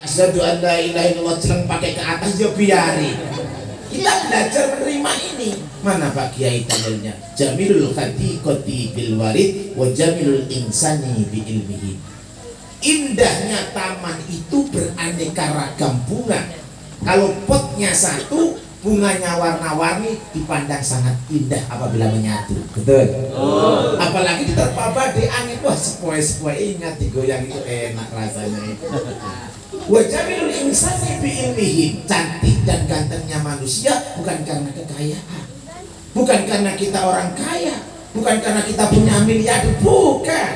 Asyhadu an la ilaha illallah celeng pakai ke atas ya biarin. Kita belajar menerima ini. Mana Pak Kiai dalilnya? Jamilul khatiqati bil warid wa jamilul insani bi ilmihi. Indahnya taman itu beraneka ragam bunga. Kalau potnya satu, bunganya warna-warni, dipandang sangat indah apabila menyatu. Betul? Oh. Apalagi diterpa badai angin, wah sepoi-sepoi, ingat digoyang itu enak rasanya itu. Wajamilul insani bi ilmihi. Cantik dan gantengnya manusia bukan karena kekayaan, bukan karena kita orang kaya, bukan karena kita punya miliar, bukan,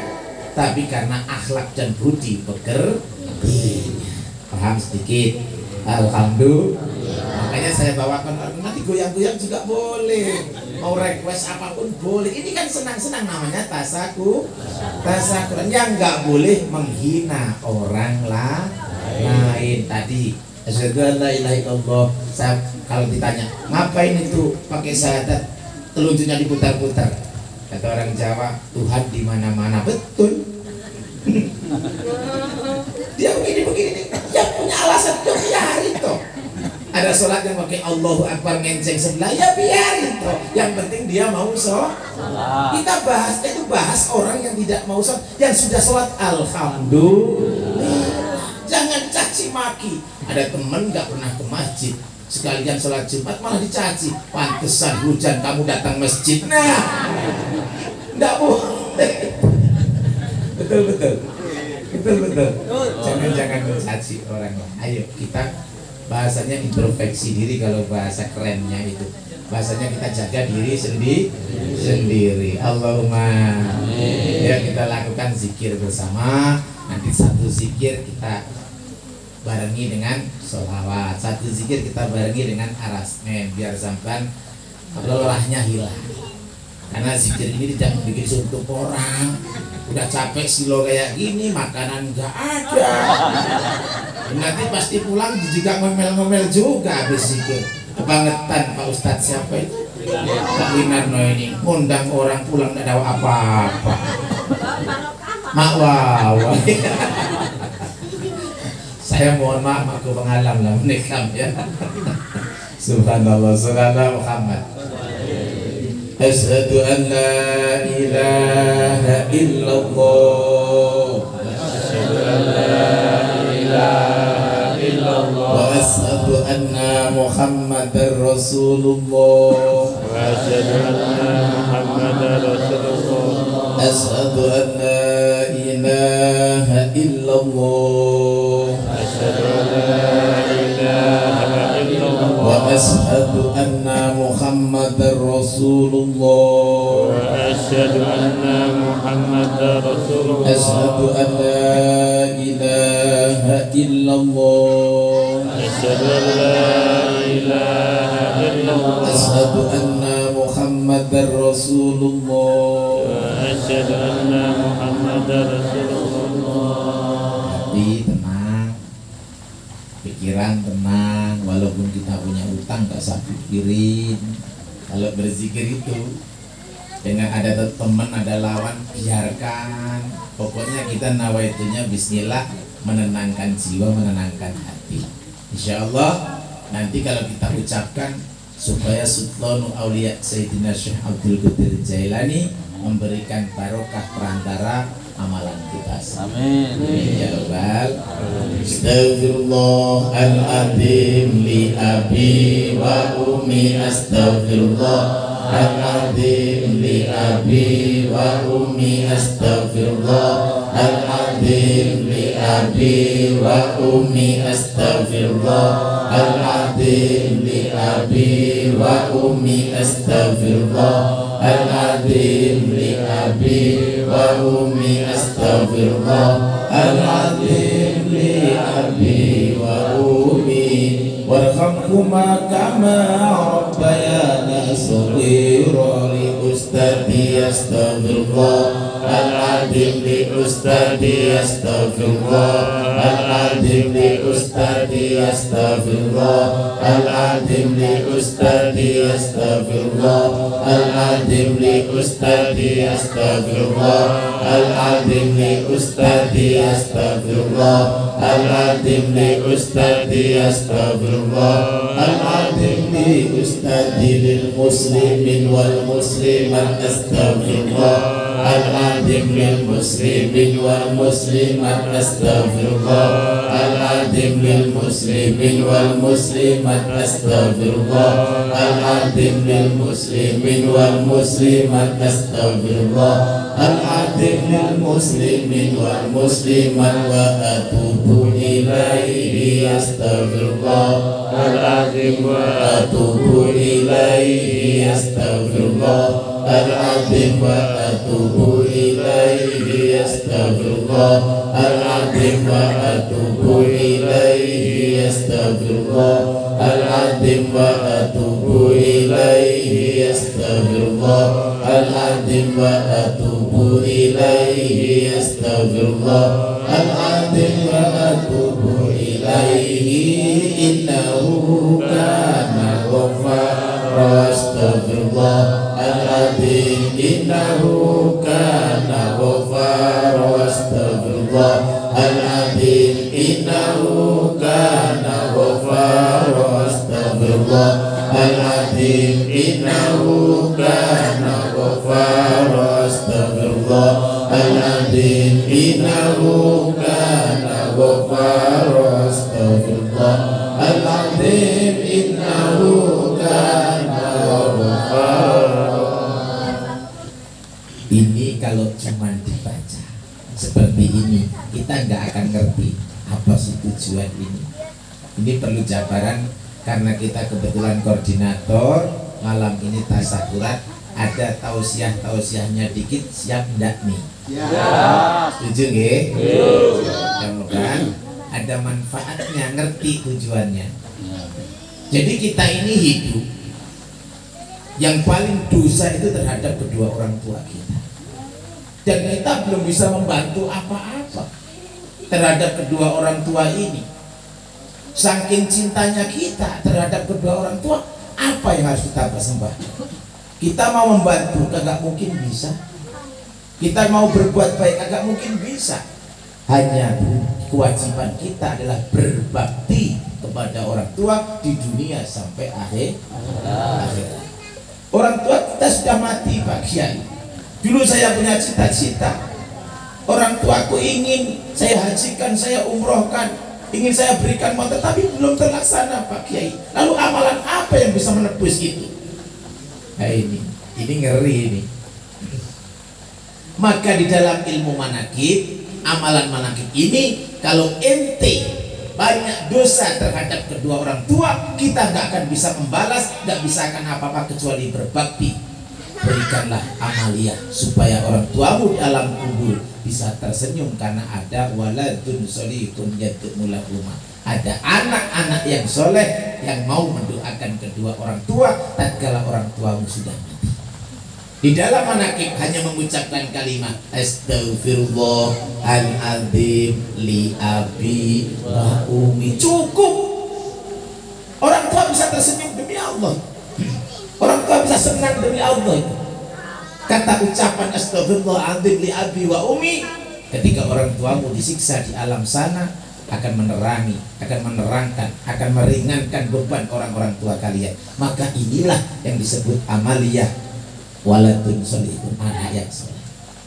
tapi karena akhlak dan budi pekertinya. Paham sedikit? Alhamdulillah. Makanya saya bawakan, nanti goyang-goyang juga boleh, mau request apapun boleh. Ini kan senang-senang, namanya tasakuran. Yang nggak boleh menghina orang lain. Tadi asyhadu an la ilaha illallah. Saya kalau ditanya ngapain itu pakai syahadat, telunjuknya diputar-putar, kata orang Jawa, Tuhan di mana-mana. Betul. Dia begini, yang punya alasan dia biarin toh. Ada sholat yang pakai Allahu Akbar ngenceng sebelah, ya biarin toh. Yang penting dia mau sholat. Kita bahas orang yang tidak mau sholat, yang sudah sholat alhamdulillah. Jangan caci maki. Ada temen nggak pernah ke masjid, sekalian sholat Jumat malah dicaci. Pantesan hujan kamu datang masjid. Nah, nggak boleh. Betul. Jangan mencaci orang lain. Ayo kita bahasanya introspeksi diri, kalau bahasa kerennya itu bahasanya kita jaga diri sendiri. Allahumma. Ya, kita lakukan zikir bersama. Nanti satu zikir kita barengi dengan sholawat, satu zikir kita barengi dengan arasmen, biar sampai lelahnya hilang. Karena zikir ini tidak bikin suntuk orang. Udah capek silo kayak gini, makanan nggak ada. Nanti pasti pulang juga ngomel-ngomel juga habis zikir. Kebangetan Pak Ustadz siapa itu? Pak Winarno ini undang orang pulang nggak ada apa-apa. Makwawa. Saya mohon maaf, aku pengalam lah menikam ya. Subhanallah, subhanallah Muhammad. Asyhadu an la ilaha illallah. Asyhadu an la ilaha illallah. Wa asyhadu anna Muhammadar Rasulullah. Wa asyhadu anna Muhammadar Rasulullah. Asyhadu an la ilaha illallah. Asyhadu an la ilaha illallah. Wa asyhadu anna Muhammadar Rasulullah. Wa asyhadu anna Muhammadar Rasulullah. Asyhadu an la ilaha illallah. Asyhadu an la ilaha illallah. Asyhadu anna Muhammadar Rasulullah. Wa asyhadu anna Muhammadar Rasulullah. Hati tenang, pikiran tenang, walaupun kita punya utang gak usah pikirin. Kalau berzikir itu dengan ada teman, ada lawan, biarkan. Pokoknya kita nawaitunya bismillah, menenangkan jiwa, menenangkan hati. Insya Allah nanti kalau kita ucapkan supaya Sultanul Auliya Sayyidina Syekh Abdul Qadir Jailani memberikan barokah perantara amalan kita. Amin. Ya Rabbal. Astaghfirullahaladzim li abi wa ummi. Astaghfirullahaladzim li abi wa ummi. Astaghfirullahaladzim li abi wa ummi. Astaghfirullahaladzim li abi wa ummi. Astaghfirullahaladzim li abi wa ummi. Astaghfirullahaladzim li abi wa ummi. Warhamhuma kama rabbayana shaghira. Li ustadi astaghfirullahaladzim li ustadi astaghfirullahaladzim li ustadi astaghfirullahaladzim li ustadi astaghfirullahaladzim li ustadi astaghfirullahaladzim li ustadi astaghfirullahaladzim al-azim li ustadi astaghfirullah, al-azim li ustadi lil muslimin wal muslimat astaghfirullah, al-azim lil muslimin wal muslimat astaghfirullah, al-azim lil muslimin wal muslimat astaghfirullah, al-azim lil muslimin wal muslimat astaghfirullah, al-azim lil muslimin wal muslimat wa atubu ilaihi astaghfirullah, al-azim wa atubu ilaihi astaghfirullah, al-azim wa atubu ilaihi astaghfirullah, al-azim wa atubu ilaihi astaghfirullah, al-azim wa atubu ilaihi astaghfirullah, al-azim wa atubu ilaihi astaghfirullah, al-azim wa atubu ilaihi innahu kana ghaffara astaghfirullah, al-azim innahu kana ghaffara astaghfirullah, al-azim innahu kana ghaffara astaghfirullah, al-azim innahu kana ghaffara astaghfirullah, al-azim innahu kana ghaffara astaghfirullah, al-azim innahu kana ghaffara. Ini kalau cuma dibaca seperti ini kita nggak akan ngerti apa sih tujuan ini. Ini perlu jabaran karena kita kebetulan koordinator malam ini tasakurat, ada tausiahnya dikit, siap ndak nih? Ya. Setuju nggih? Mudah-mudahan ada manfaatnya, ngerti tujuannya. Jadi kita ini hidup yang paling dosa itu terhadap kedua orang tua kita, dan kita belum bisa membantu apa-apa terhadap kedua orang tua ini. Saking cintanya kita terhadap kedua orang tua, apa yang harus kita persembahkan? Kita mau membantu, kagak mungkin bisa. Kita mau berbuat baik, kagak mungkin bisa. Hanya kewajiban kita adalah berbakti kepada orang tua di dunia sampai akhir. Orang tua kita sudah mati, Pak Kiai. Dulu saya punya cita-cita, orang tuaku ingin saya hajikan, saya umrohkan, ingin saya berikan motor, tapi belum terlaksana, Pak Kiai. Lalu amalan apa yang bisa menebus itu? Nah ini ngeri ini. Maka di dalam ilmu manakib, amalan manakib ini, kalau ente banyak dosa terhadap kedua orang tua, kita nggak akan bisa membalas, nggak bisa akan apa-apa kecuali berbakti. Berikanlah amalia supaya orang tuamu di alam kubur bisa tersenyum karena ada waladun solihun yad'ulah rumah. Ada anak-anak yang soleh yang mau mendoakan kedua orang tua tatkala orang tuamu sudah mati. Di dalam manakib hanya mengucapkan kalimat astaghfirullahaladzim li abi wa umi, cukup. Orang tua bisa tersenyum demi Allah, orang tua bisa senang demi Allah. Kata ucapan astaghfirullahaladzim li abi wa umi, ketika orang tuamu disiksa di alam sana, akan menerangi, akan menerangkan, akan meringankan beban orang-orang tua kalian. Maka inilah yang disebut amaliyah waladun solihun, anak yang soleh.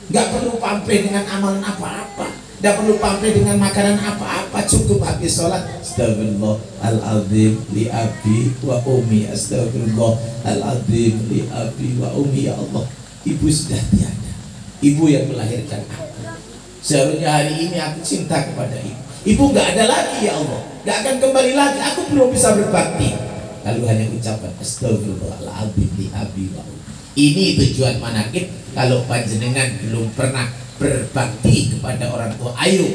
Gak perlu pamrih dengan amalan apa-apa, gak perlu pamrih dengan makanan apa-apa, cukup habis sholat astaghfirullahaladzim li abi wa umi, astaghfirullahaladzim li abi wa umi. Ya Allah, ibu sudah tiada, ibu yang melahirkan aku. Seharusnya hari ini aku cinta kepada ibu. Ibu gak ada lagi, ya Allah, gak akan kembali lagi, aku belum bisa berbakti. Lalu hanya ucapan astaghfirullahaladzim li abi wa umi. Ini tujuan manakib. Kalau panjenengan belum pernah berbakti kepada orang tua, ayo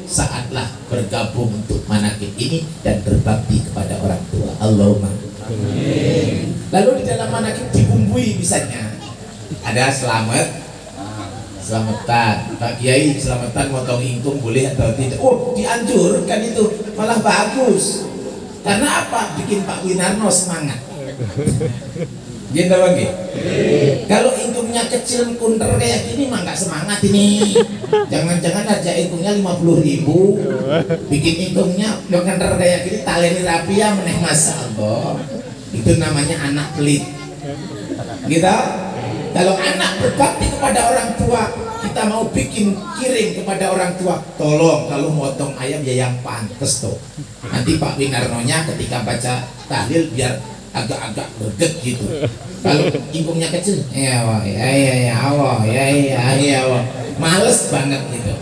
saatlah bergabung untuk manakib ini dan berbakti kepada orang tua. Allahumma amin. Lalu di dalam manakib dibumbui misalnya ada selamatan, Pak Kiai, selamatan motong ingkung boleh atau tidak? Oh, dianjurkan itu, malah bagus. Karena apa? Bikin Pak Winarno semangat. Gitu bagi. Kalau ingkungnya kecil kunter kayak gini mah nggak semangat ini. Jangan-jangan aja ingkungnya 50.000, bikin ingkungnya kunter kayak gini, taleni rapi ya meneh masa Allah. Itu namanya anak pelit. Gitu. Kalau anak berbakti kepada orang tua, kita mau bikin kirim kepada orang tua, tolong kalau motong ayam ya yang pantes tuh. Nanti Pak Winarnonya ketika baca tahlil biar agak-agak greget gitu. Kalau ingkungnya kecil, ya Allah, ya males banget gitu.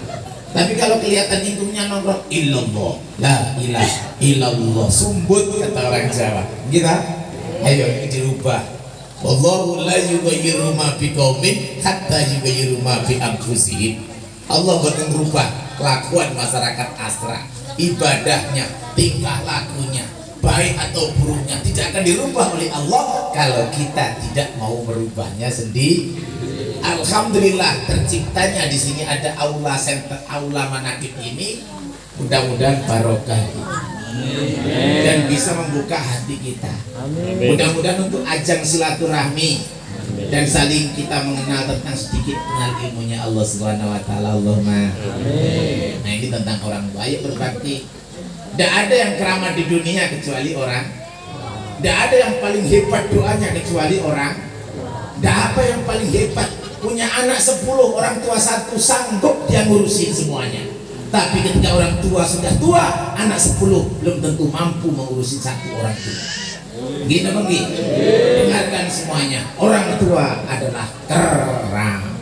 Tapi kalau kelihatan ingkungnya nongkrong, illallah, la ilaha illallah, sumbut kata orang Jawa. Gitu. Ayo dirubah. Wallahu la yughayyiru ma biqaumin hatta yughayyiru ma bi anfusihim. Allah bakal merubah kelakuan masyarakat Astra, ibadahnya, tingkah lakunya, baik atau buruknya tidak akan dirubah oleh Allah kalau kita tidak mau merubahnya sendiri. Alhamdulillah terciptanya di sini ada aula center, aula manakib ini, mudah-mudahan barokah dan bisa membuka hati kita. Mudah-mudahan untuk ajang silaturahmi dan saling kita mengenal tentang sedikit kenal ilmunya Allah Subhanahu wa taala. Allahumma. Nah, ini tentang orang baik berbakti. Tidak ada yang keramat di dunia kecuali orang. Tidak ada yang paling hebat doanya kecuali orang. Tidak apa yang paling hebat, punya anak 10, orang tua 1 sanggup dia ngurusin semuanya. Tapi ketika orang tua sudah tua, anak 10 belum tentu mampu mengurusi 1 orang tua. Gini bang, dengarkan semuanya. Orang tua adalah keramat.